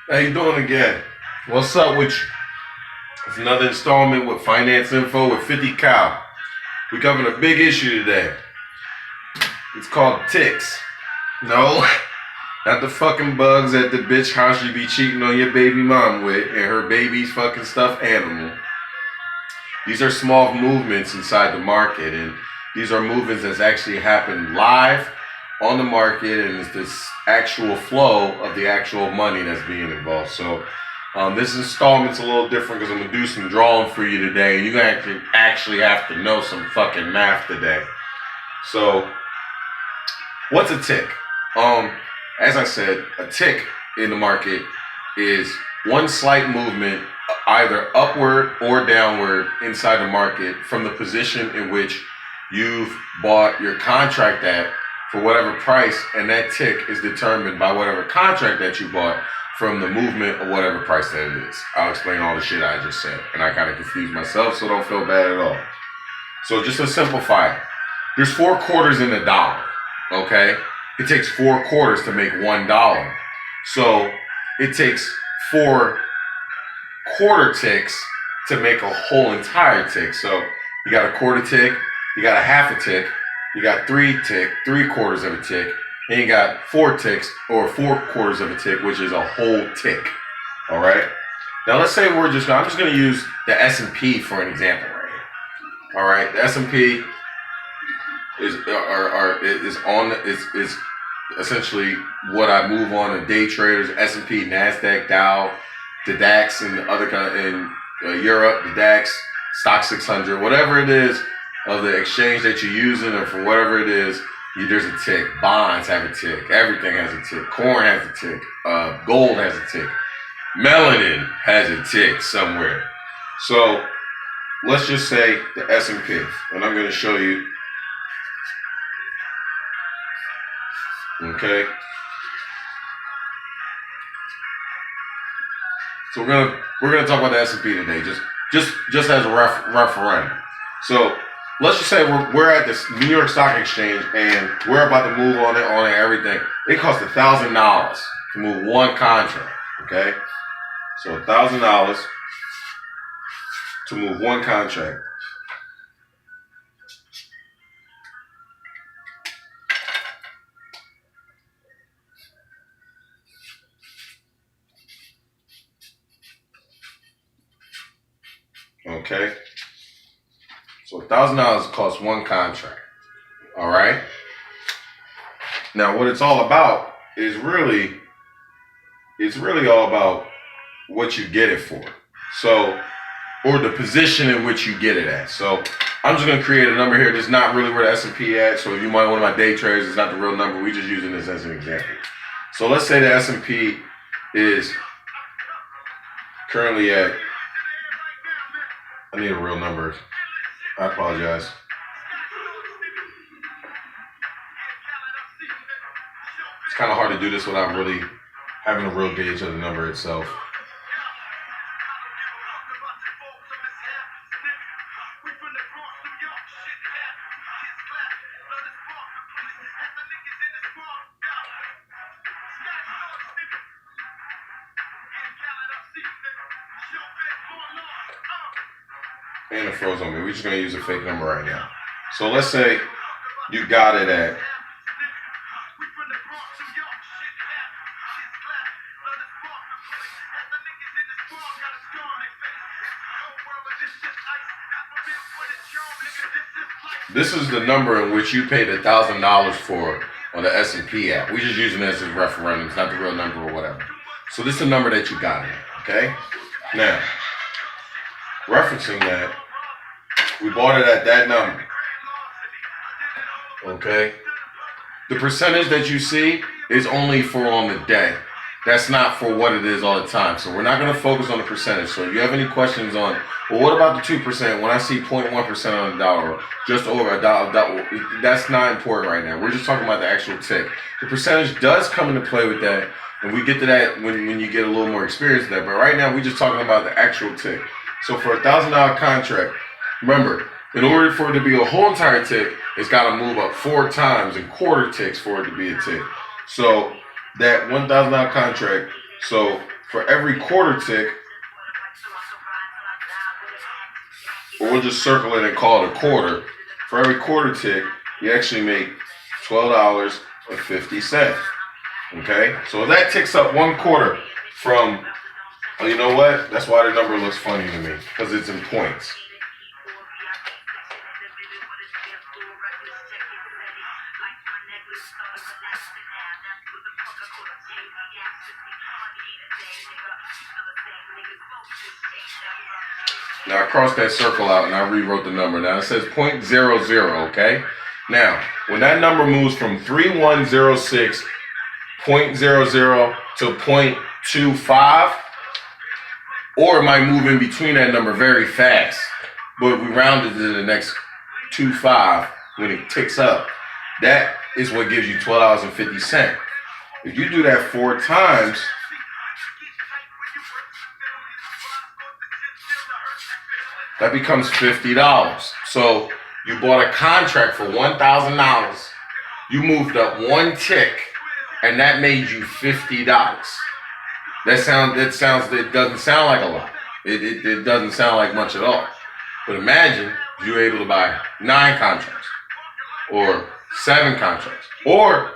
How you doing again? What's up with you? It's another installment with Finance Info with 50 Cal. We're covering a big issue today. It's called ticks. No, not the fucking bugs at the bitch house you be cheating on your baby mom with and her baby's fucking stuffed animal. These are small movements inside the market, and these are movements that's actually happened live on the market, and it's this actual flow of the actual money that's being involved. So this installment's a little different because I'm gonna do some drawing for you today, and you're gonna actually have to know some fucking math today. So, what's a tick? As I said, a tick in the market is one slight movement, either upward or downward inside the market from the position in which you've bought your contract at for whatever price, and that tick is determined by whatever contract that you bought from the movement of whatever price that it is. I'll explain all the shit I just said, and I kind of confused myself, so don't feel bad at all. So just to simplify it, there's 4 quarters in a dollar, okay? It takes 4 quarters to make $1. So it takes 4 quarter ticks to make a whole entire tick. So you got a quarter tick, you got a half a tick, you got 3 quarters of a tick, and you got 4 ticks, or 4 quarters of a tick, which is a whole tick. All right. Now let's say I'm just going to use the S&P for an example right here. All right. The S&P is essentially what I move on to day traders. S&P, Nasdaq, Dow, the DAX, and the other kind in Europe, the DAX, Stock 600, whatever it is of the exchange that you're using, or for whatever it is, there's a tick. Bonds have a tick. Everything has a tick. Corn has a tick. Gold has a tick. Melanin has a tick somewhere. So let's just say the S&P, and I'm going to show you. Okay. So we're gonna talk about the S&P today, just as a referendum. So let's just say we're at this New York Stock Exchange, and we're about to move on it, everything. It costs $1,000 to move one contract. Okay. So $1,000 to move one contract. Okay. So $1,000 costs one contract. All right. Now, what it's all about is it's really all about what you get it for. So, or the position in which you get it at. So, I'm just gonna create a number here. This is not really where the S&P at. So, if you might one of my day traders, it's not the real number. We're just using this as an example. So, let's say the S&P is currently at. I need a real number. I apologize. It's kind of hard to do this without really having a real gauge of the number itself. And it froze on me. We're just going to use a fake number right now. So let's say you got it at this is the number in which you paid $1,000 for on the S&P app. We're just using this as referendum. It's not the real number or whatever. So this is the number that you got it at, okay? Now, referencing that, we bought it at that number. Okay? The percentage that you see is only for on the day. That's not for what it is all the time. So we're not going to focus on the percentage. So if you have any questions on, well, what about the 2%? When I see 0.1% on the dollar, just over a dollar, that's not important right now. We're just talking about the actual tick. The percentage does come into play with that, and we get to that when you get a little more experience with that. But right now, we're just talking about the actual tick. So for $1,000 contract, remember, In order for it to be a whole entire tick, it's got to move up 4 times in quarter ticks for it to be a tick. So that $1,000 contract, so for every quarter tick, or we'll just circle it and call it a quarter. For every quarter tick, you actually make $12.50. Okay? So that ticks up 1 quarter from, oh, you know what? That's why the number looks funny to me, because it's in points. Now I crossed that circle out and I rewrote the number. Now it says 0.00, okay? Now, when that number moves from 3106.00 to 0.25, or it might move in between that number very fast, but we rounded to the next 25 when it ticks up. That is what gives you $12.50. If you do that 4 times, that becomes $50. So you bought a contract for $1,000. You moved up 1 tick, and that made you $50. It doesn't sound like a lot. It doesn't sound like much at all. But imagine if you were able to buy 9 contracts, or 7 contracts, or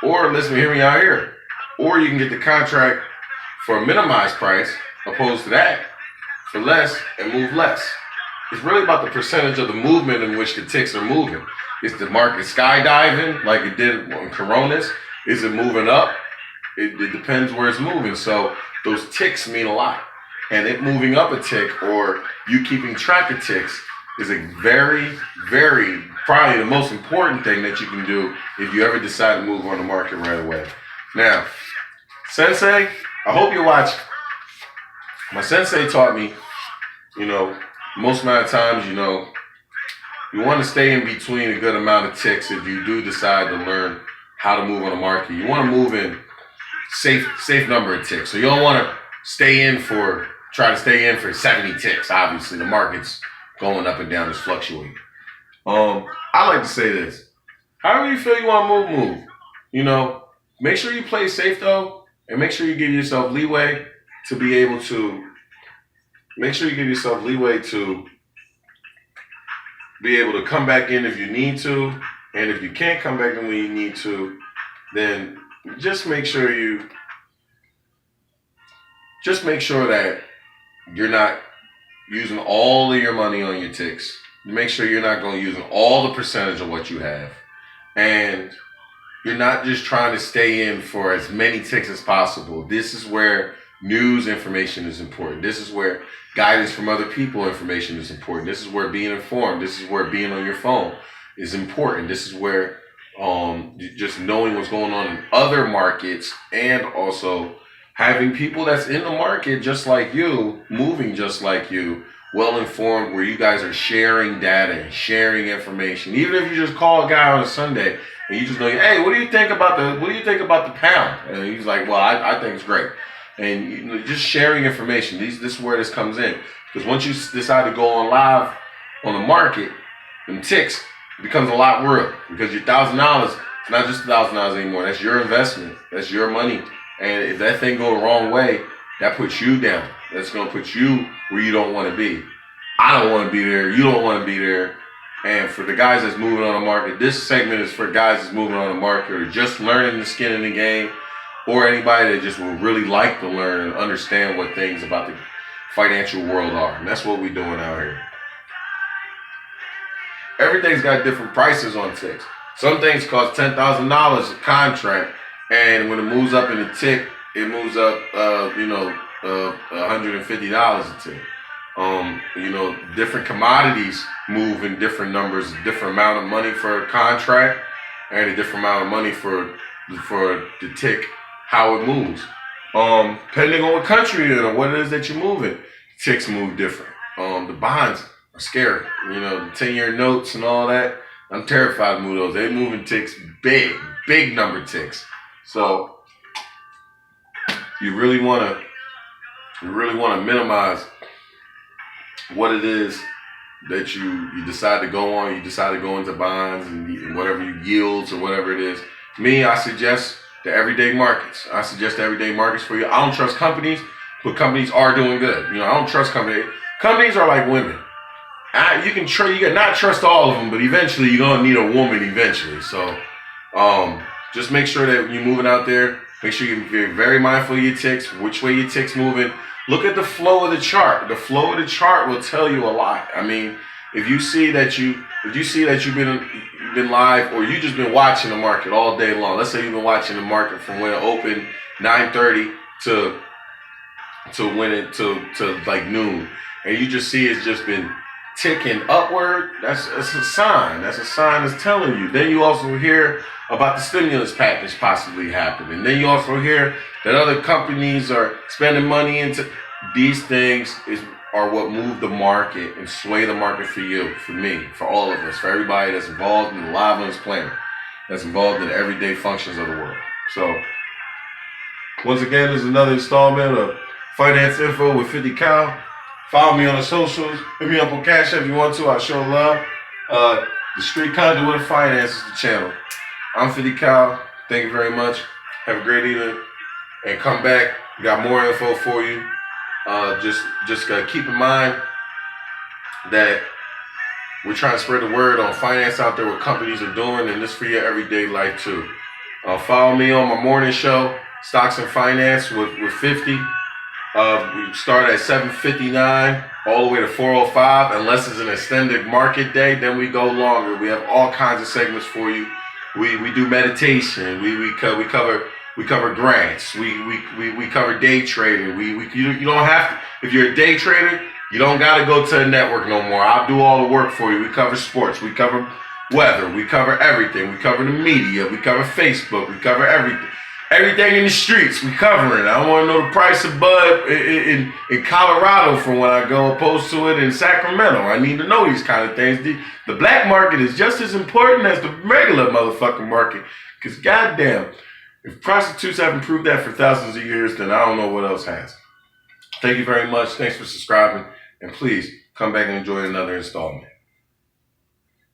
listen, hear me out here. Or you can get the contract for a minimized price, opposed to that, for less and move less. It's really about the percentage of the movement in which the ticks are moving. Is the market skydiving like it did on Coronas? Is it moving up? It depends where it's moving. So those ticks mean a lot. And it moving up a tick, or you keeping track of ticks, is a very, very, probably the most important thing that you can do if you ever decide to move on the market right away. Now, Sensei, I hope you watch. My sensei taught me, most amount of times, you want to stay in between a good amount of ticks if you do decide to learn how to move on the market. You want to move in safe number of ticks. So you don't want to try to stay in for 70 ticks. Obviously, the market's going up and down, it's fluctuating. I like to say this. However you feel you want to move. Make sure you play safe though, and make sure you give yourself leeway to be able to come back in if you need to. And if you can't come back in when you need to, then just make sure that you're not using all of your money on your ticks. Make sure you're not going to use all the percentage of what you have. And you're not just trying to stay in for as many ticks as possible. This is where news information is important. This is where guidance from other people information is important. This is where being informed. This is where being on your phone is important. This is where just knowing what's going on in other markets, and also having people that's in the market just like you, moving just like you, well informed, where you guys are sharing data and sharing information. Even if you just call a guy on a Sunday and you just know, hey, what do you think about the pound? And he's like, well, I think it's great. And just sharing information. This is where this comes in. Because once you decide to go on live on the market, them ticks, it becomes a lot real. Because your $1,000, it's not just $1,000 anymore. That's your investment. That's your money. And if that thing goes the wrong way, that puts you down. That's going to put you where you don't want to be. I don't want to be there. You don't want to be there. And for the guys that's moving on the market, this segment is for guys that's moving on the market or just learning the skin in the game, or anybody that just would really like to learn and understand what things about the financial world are. And that's what we're doing out here. Everything's got different prices on ticks. Some things cost $10,000 a contract, and when it moves up in the tick, it moves up, $150 a tick. Different commodities move in different numbers, a different amount of money for a contract, and a different amount of money for the tick, how it moves. Depending on what country you're in or what it is that you're moving, ticks move different. The bonds are scary. The 10-year notes and all that. I'm terrified to move those. They moving ticks, big number ticks. So you really want to minimize what it is that you decide to go on. You decide to go into bonds and whatever yields or whatever it is. Me, I suggest the everyday markets. I suggest the everyday markets for you. I don't trust companies, but companies are doing good. I don't trust companies. Companies are like women. You can not trust all of them, but eventually you're gonna need a woman eventually. So, just make sure that you're moving out there. Make sure you're very mindful of your ticks, which way your ticks moving. Look at the flow of the chart. The flow of the chart will tell you a lot. I mean, if you see that you've been live, or you just been watching the market all day long. Let's say you've been watching the market from when it opened 9:30 to like noon, and you just see it's just been ticking upward. That's a sign. That's a sign that's telling you. Then you also hear about the stimulus package possibly happening. Then you also hear that other companies are spending money into these things are what move the market and sway the market for you, for me, for all of us, for everybody that's involved in the live on this planet, that's involved in the everyday functions of the world. So, once again, there's another installment of Finance Info with 50 Cal. Follow me on the socials. Hit me up on Cash App if you want to. I show love. The Street Conduit of Finance is the channel. I'm 50 Cal. Thank you very much. Have a great evening. And come back. We got more info for you. Just keep in mind that we're trying to spread the word on finance out there, what companies are doing, and this for your everyday life too. Follow me on my morning show, Stocks and Finance with 50. We start at 7:59 all the way to 4:05. Unless it's an extended market day, then we go longer. We have all kinds of segments for you. We do meditation. We cover grants. We cover day trading. You don't have to. If you're a day trader, you don't got to go to a network no more. I'll do all the work for you. We cover sports. We cover weather. We cover everything. We cover the media. We cover Facebook. We cover everything. Everything in the streets, we covering. I want to know the price of bud in Colorado from when I go, opposed to it in Sacramento. I need to know these kind of things. The black market is just as important as the regular motherfucking market. Because goddamn, if prostitutes haven't proved that for thousands of years, then I don't know what else has. Thank you very much. Thanks for subscribing. And please come back and enjoy another installment.